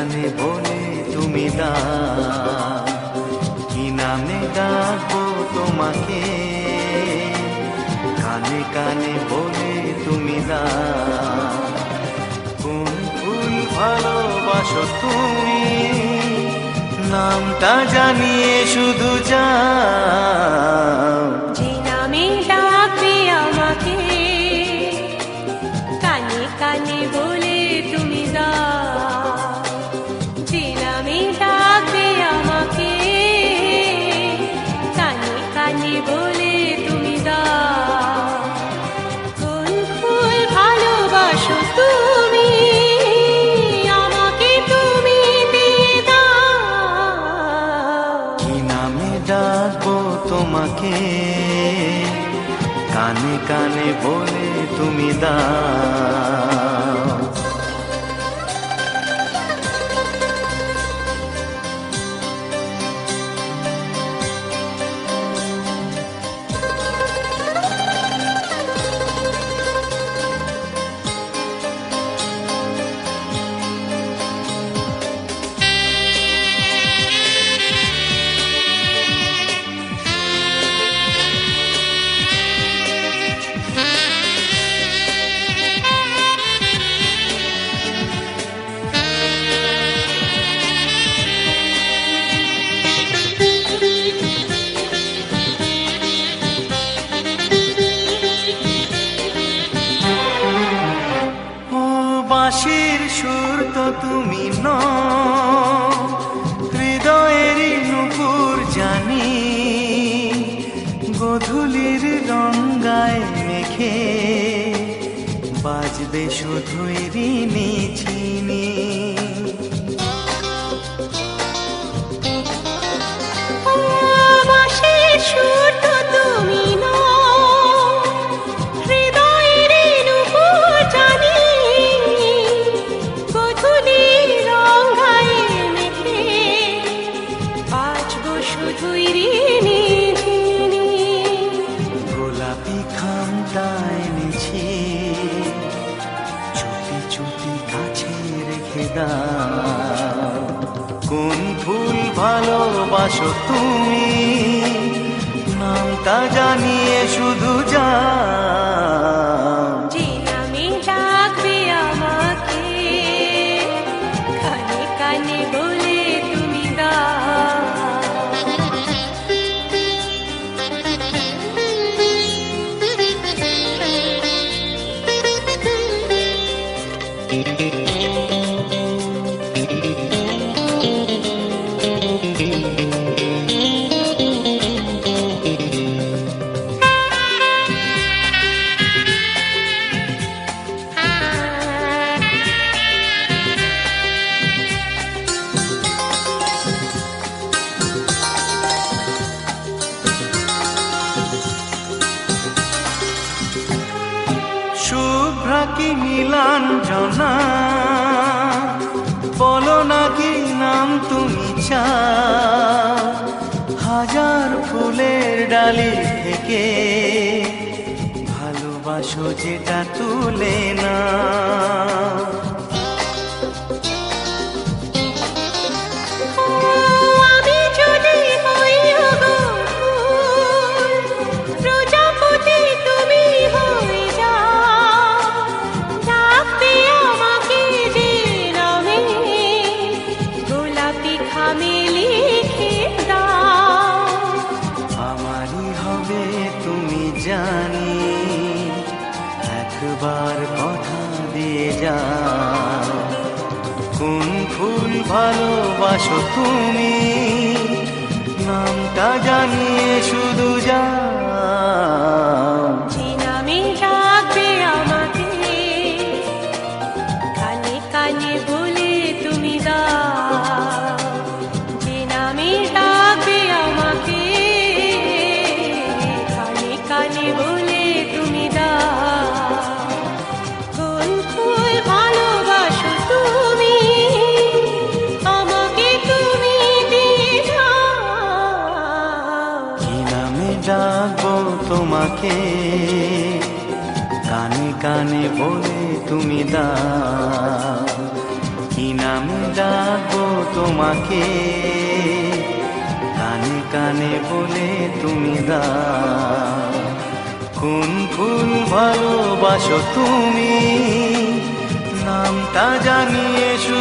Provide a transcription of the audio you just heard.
কানে বলে তুমি দাও, কি নামে ডাকবো তোমাকে, কানে কানে বলে তুমি দাও। কোন ফুল ভালোবাসো তুমি, নামটা জানিয়ে শুধু যাও। যে নামে ডাকবে আমাকে, কানে কানে বলে তুমি দাও। যে নামে ডাকবে আমাকে, কানে কানে বলে তুমি দাও। কোন ফুল ভালোবাসো তুমি, আমাকে তুমি দিয়ে দাও। কি নামে ডাকবো তোমাকে, কানে কানে বলে তুমি দাও। বাঁশির সুর তো তুমি নও, হৃদয়েরই নূপুর জানি, গোধূলির রঙ্গায় মেখে বাজবে শুধুই ঋণী ঝিনি। বাঁশির সুর তো তুমি নও, হৃদয়ের নূপুর জানি, গোধূলির রঙ্গায় মেখে বাজবো শুধুই ঋণী ঝিনি। গোলাপি খামটা এনেছি, চুপি চুপি কাছে রেখে দাও। কোন ফুল ভালোবাসো তুমি, নামটা জানিয়ে শুধু যাও। যে নামে ডাকবে আমাকে, কানে কানে বলে তুমি দাও। শুভ্রা কি নীলাঞ্জনা, বলো না কি নাম তুমি চাও। হাজার ফুলের ডালি থেকে ভালোবাসো যেটা তুলে না। আমি যদি হই গো ফুল, প্রজাপতি তুমি হয়ে যাও। ডাকবে আমাকে যে নামে, গোলাপি খামে লিখে দাও। আমারই হবে তুমি জানি, একবার কথা দিয়ে যাও। কোন ফুল ভালোবাসো তুমি, নামটা জানিয়ে শুধু যাও। যে নামে ডাকবে আমাকে, কানে কানে বলে তুমি দাও। যে নামে ডাকবে আমাকে, কানে কানে বলে তুমি দাও। কোন ফুল ভালোবাসো তুমি, আমাকে তুমি দিয়ে দাও। কি নামে ডাকবো তোমাকে, কানে কানে বলে তুমি দাও। কি নামে ডাক তোমাকে, কানে কানে বলে তুমি দাও কোন ফুল ভালোবাসো তুমি, নামটা জানিয়ে শুধু